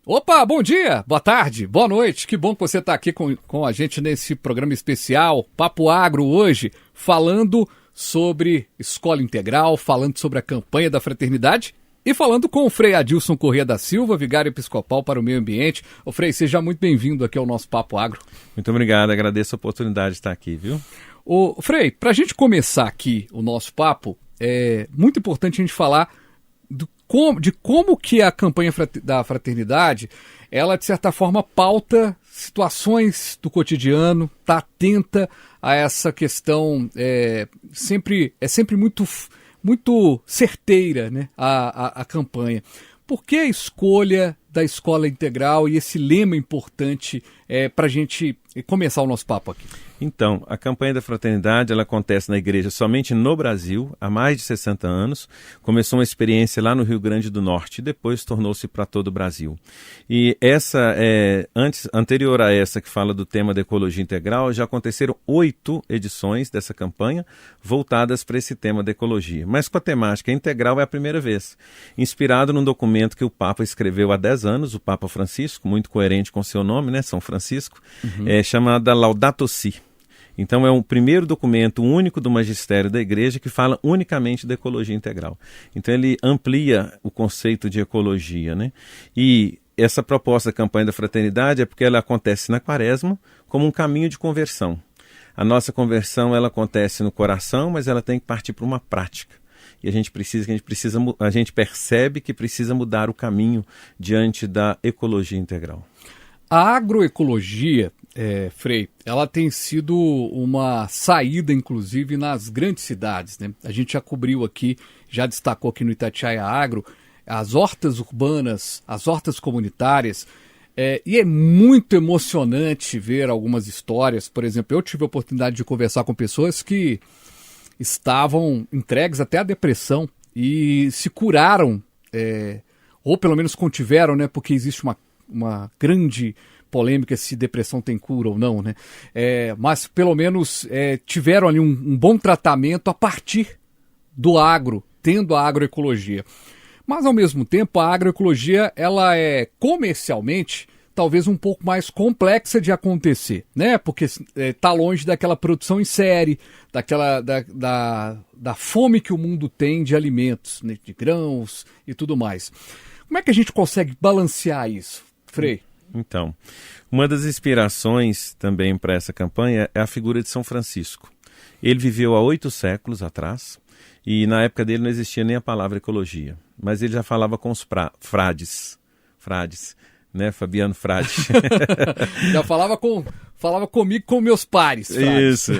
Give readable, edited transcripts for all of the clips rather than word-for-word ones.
Opa, bom dia, boa tarde, boa noite. Que bom que você está aqui com a gente nesse programa especial, Papo Agro, hoje, falando sobre escola integral, falando sobre a campanha da fraternidade e falando com o Frei Adilson Corrêa da Silva, vigário episcopal para o meio ambiente. Ô Frei, seja muito bem-vindo aqui ao nosso Papo Agro. Muito obrigado, agradeço a oportunidade de estar aqui, viu? Ô Frei, para a gente começar aqui o nosso papo, é muito importante a gente falar de como que a campanha da fraternidade, ela de certa forma pauta situações do cotidiano, está atenta a essa questão, sempre muito certeira, né, a campanha. Por que a escolha da escola integral e esse lema importante para a gente começar o nosso papo aqui? Então, a campanha da fraternidade, ela acontece na igreja somente no Brasil, há mais de 60 anos. Começou uma experiência lá no Rio Grande do Norte e depois tornou-se para todo o Brasil. E essa, anterior a essa que fala do tema da ecologia integral, já aconteceram 8 edições dessa campanha voltadas para esse tema da ecologia. Mas com a temática integral é a primeira vez. Inspirado num documento que o Papa escreveu há 10 anos, o Papa Francisco, muito coerente com seu nome, né, São Francisco, chamada Laudato Si. Então é um primeiro documento único do magistério da igreja que fala unicamente da ecologia integral. Então ele amplia o conceito de ecologia, né? E essa proposta da campanha da fraternidade é porque ela acontece na quaresma como um caminho de conversão. A nossa conversão ela acontece no coração, mas ela tem que partir para uma prática. E a gente percebe que precisa mudar o caminho diante da ecologia integral. A agroecologia, Frei, ela tem sido uma saída, inclusive, nas grandes cidades, né? A gente já cobriu aqui, já destacou aqui no Itatiaia Agro, as hortas urbanas, as hortas comunitárias, e é muito emocionante ver algumas histórias. Por exemplo, eu tive a oportunidade de conversar com pessoas que estavam entregues até à depressão e se curaram, ou pelo menos contiveram, né? Porque existe uma grande polêmica se depressão tem cura ou não, né? Mas pelo menos tiveram ali um bom tratamento a partir do agro, tendo a agroecologia. Mas ao mesmo tempo a agroecologia ela é comercialmente talvez um pouco mais complexa de acontecer, né? Porque está longe daquela produção em série, da fome que o mundo tem de alimentos, né? De grãos e tudo mais. Como é que a gente consegue balancear isso, Frei? Então, uma das inspirações também para essa campanha é a figura de São Francisco. Ele viveu há 8 séculos atrás e na época dele não existia nem a palavra ecologia, mas ele já falava com os frades, né, Fabiano Frade. Já falava comigo, com meus pares. Frades. Isso,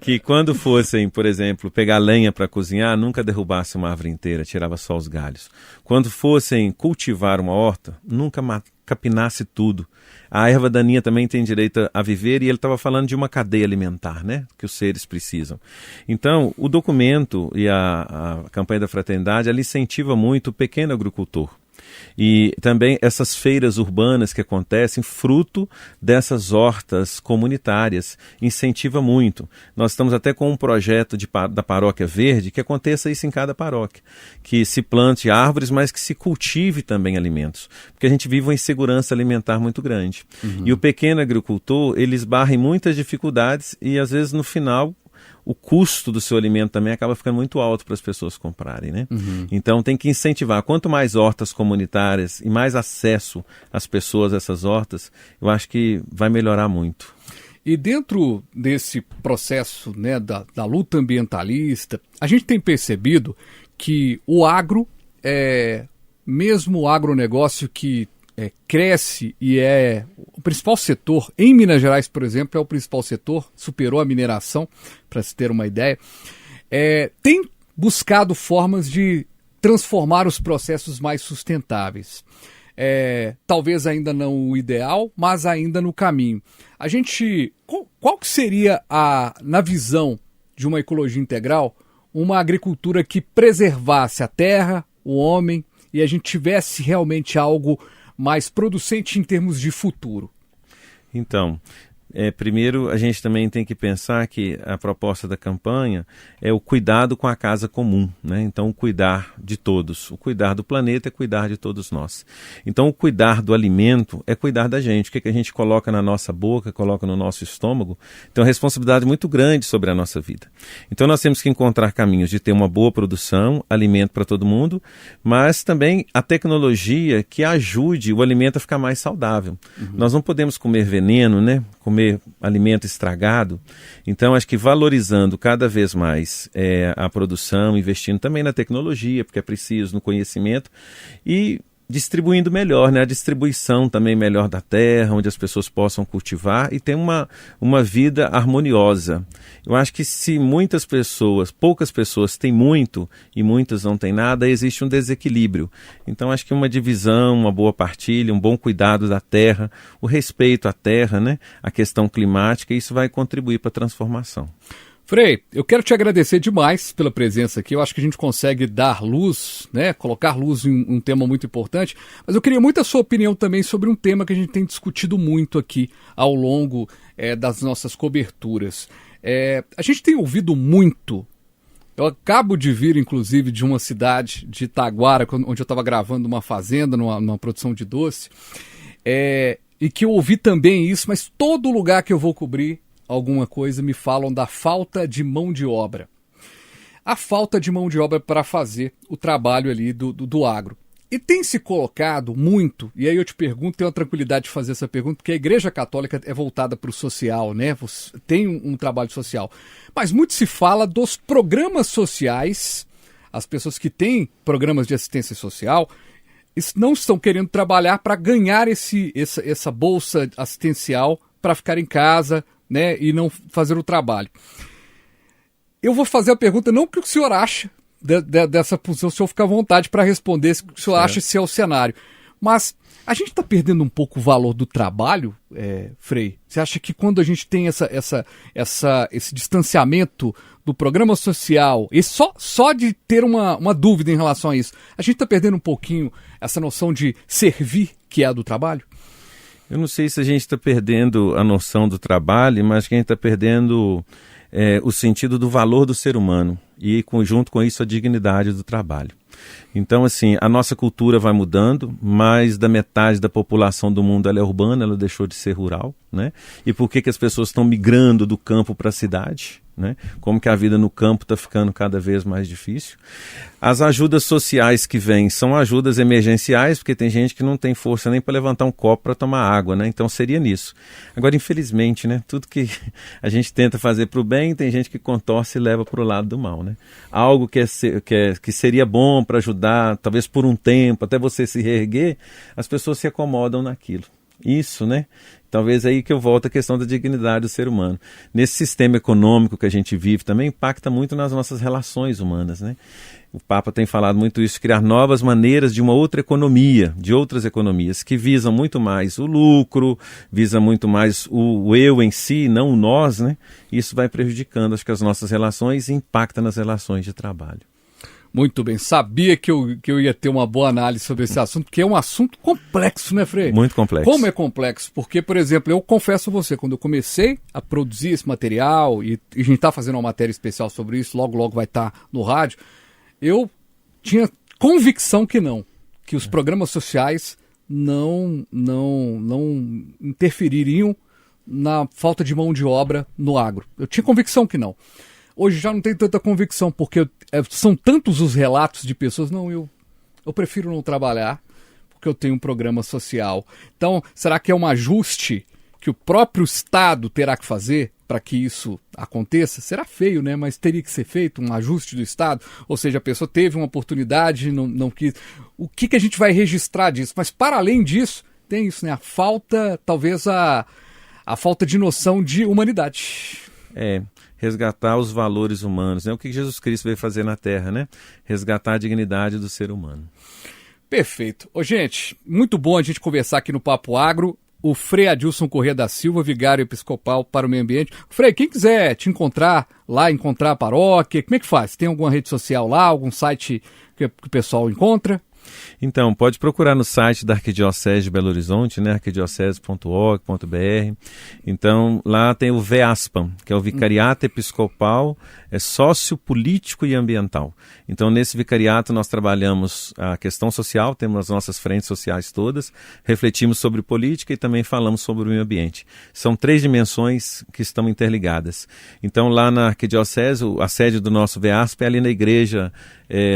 que quando fossem, por exemplo, pegar lenha para cozinhar, nunca derrubasse uma árvore inteira, tirava só os galhos. Quando fossem cultivar uma horta, nunca capinasse tudo. A erva daninha também tem direito a viver, e ele estava falando de uma cadeia alimentar, né, que os seres precisam. Então, o documento e a campanha da fraternidade, ela incentiva muito o pequeno agricultor. E também essas feiras urbanas que acontecem, fruto dessas hortas comunitárias, incentiva muito. Nós estamos até com um projeto da Paróquia Verde, que aconteça isso em cada paróquia, que se plante árvores, mas que se cultive também alimentos, porque a gente vive uma insegurança alimentar muito grande. E o pequeno agricultor, ele esbarra em muitas dificuldades e às vezes no final o custo do seu alimento também acaba ficando muito alto para as pessoas comprarem, né? Então tem que incentivar. Quanto mais hortas comunitárias e mais acesso às pessoas a essas hortas, eu acho que vai melhorar muito. E dentro desse processo, né, da luta ambientalista, a gente tem percebido que o agro, mesmo o agronegócio que cresce e é o principal setor, em Minas Gerais, por exemplo, é o principal setor, superou a mineração, para se ter uma ideia, tem buscado formas de transformar os processos mais sustentáveis. Talvez ainda não o ideal, mas ainda no caminho. Qual que seria, na visão de uma ecologia integral, uma agricultura que preservasse a terra, o homem, e a gente tivesse realmente algo mais producente em termos de futuro? Então, primeiro a gente também tem que pensar que a proposta da campanha é o cuidado com a casa comum, né? Então, o cuidar de todos. O cuidar do planeta é cuidar de todos nós. Então, o cuidar do alimento é cuidar da gente. O que a gente coloca na nossa boca, coloca no nosso estômago, tem uma responsabilidade muito grande sobre a nossa vida. Então, nós temos que encontrar caminhos de ter uma boa produção, alimento para todo mundo, mas também a tecnologia que ajude o alimento a ficar mais saudável. Nós não podemos comer veneno, né? Comer alimento estragado. Então, acho que valorizando cada vez mais a produção, investindo também na tecnologia, porque é preciso, no conhecimento, e distribuindo melhor, né? A distribuição também melhor da terra, onde as pessoas possam cultivar e ter uma vida harmoniosa. Eu acho que se poucas pessoas têm muito e muitas não têm nada, existe um desequilíbrio. Então acho que uma divisão, uma boa partilha, um bom cuidado da terra, o respeito à terra, né? A questão climática, isso vai contribuir para a transformação. Frei, eu quero te agradecer demais pela presença aqui. Eu acho que a gente consegue dar luz, né, colocar luz em um tema muito importante, mas eu queria muito a sua opinião também sobre um tema que a gente tem discutido muito aqui ao longo das nossas coberturas. A gente tem ouvido muito, eu acabo de vir inclusive de uma cidade de Itaguara, onde eu estava gravando uma fazenda, numa produção de doce, e que eu ouvi também isso, mas todo lugar que eu vou cobrir alguma coisa me falam da falta de mão de obra. A falta de mão de obra para fazer o trabalho ali do agro. E tem se colocado muito, e aí eu te pergunto, tenho a tranquilidade de fazer essa pergunta, porque a Igreja Católica é voltada para o social, né? Tem um trabalho social. Mas muito se fala dos programas sociais, as pessoas que têm programas de assistência social, não estão querendo trabalhar para ganhar essa bolsa assistencial para ficar em casa, né, e não fazer o trabalho. Eu vou fazer a pergunta, não o que o senhor acha dessa posição, o senhor fica à vontade para responder o que o senhor acha se é o cenário. Mas a gente está perdendo um pouco o valor do trabalho, Frei? Você acha que quando a gente tem esse distanciamento do programa social, e só de ter uma dúvida em relação a isso, a gente está perdendo um pouquinho essa noção de servir, que é a do trabalho? Eu não sei se a gente está perdendo a noção do trabalho, mas que a gente está perdendo o sentido do valor do ser humano e, junto com isso, a dignidade do trabalho. Então, assim, a nossa cultura vai mudando, mais da metade da população do mundo ela é urbana, ela deixou de ser rural, né? E por que as pessoas estão migrando do campo para a cidade? Né? Como que a vida no campo está ficando cada vez mais difícil. As ajudas sociais que vêm são ajudas emergenciais, porque tem gente que não tem força nem para levantar um copo para tomar água, né? Então seria nisso. Agora, infelizmente, né? Tudo que a gente tenta fazer para o bem, tem gente que contorce e leva para o lado do mal, né? Algo que seria bom para ajudar, talvez por um tempo, até você se reerguer, as pessoas se acomodam naquilo. Isso, né? Talvez aí que eu volto à questão da dignidade do ser humano. Nesse sistema econômico que a gente vive também impacta muito nas nossas relações humanas, né? O Papa tem falado muito isso, criar novas maneiras de uma outra economia, de outras economias, que visam muito mais o lucro, visam muito mais o eu em si, não o nós, né? Isso vai prejudicando, acho que as nossas relações e impacta nas relações de trabalho. Muito bem, sabia que eu ia ter uma boa análise sobre esse assunto, porque é um assunto complexo, né, Frei? Muito complexo. Como é complexo? Porque, por exemplo, eu confesso a você, quando eu comecei a produzir esse material, e a gente está fazendo uma matéria especial sobre isso, logo vai estar no rádio, eu tinha convicção que os programas sociais não interfeririam na falta de mão de obra no agro. Eu tinha convicção que não. Hoje já não tenho tanta convicção, porque são tantos os relatos de pessoas, eu prefiro não trabalhar, porque eu tenho um programa social. Então, será que é um ajuste que o próprio Estado terá que fazer para que isso aconteça? Será feio, né? Mas teria que ser feito um ajuste do Estado. Ou seja, a pessoa teve uma oportunidade, não quis. O que a gente vai registrar disso? Mas, para além disso, tem isso, né? A falta, talvez a falta de noção de humanidade. Resgatar os valores humanos, né? O que Jesus Cristo veio fazer na Terra, né? Resgatar a dignidade do ser humano. Perfeito. Gente, muito bom a gente conversar aqui no Papo Agro. O Frei Adilson Corrêa da Silva, vigário episcopal para o meio ambiente. Frei, quem quiser te encontrar lá, encontrar a paróquia, como é que faz? Tem alguma rede social lá, algum site que o pessoal encontra? Então, pode procurar no site da Arquidiocese de Belo Horizonte, né, arquidiocese.org.br. Então, lá tem o VEASPAM, que é o Vicariato Episcopal Sociopolítico e Ambiental. Então, nesse vicariato nós trabalhamos a questão social, temos as nossas frentes sociais todas, refletimos sobre política e também falamos sobre o meio ambiente. São 3 dimensões que estão interligadas. Então, lá na Arquidiocese, a sede do nosso VEASP é ali na igreja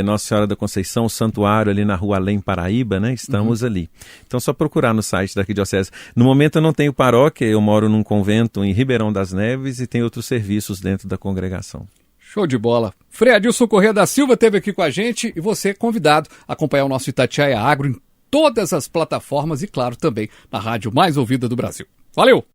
Nossa Senhora da Conceição, o santuário ali na rua Além Paraíba, né? Estamos ali. Então, só procurar no site da Arquidiocese. No momento eu não tenho paróquia, eu moro num convento em Ribeirão das Neves e tem outros serviços dentro da congregação. Show de bola. Frei Adilson Corrêa da Silva esteve aqui com a gente e você é convidado a acompanhar o nosso Itatiaia Agro em todas as plataformas e, claro, também na rádio mais ouvida do Brasil. Valeu!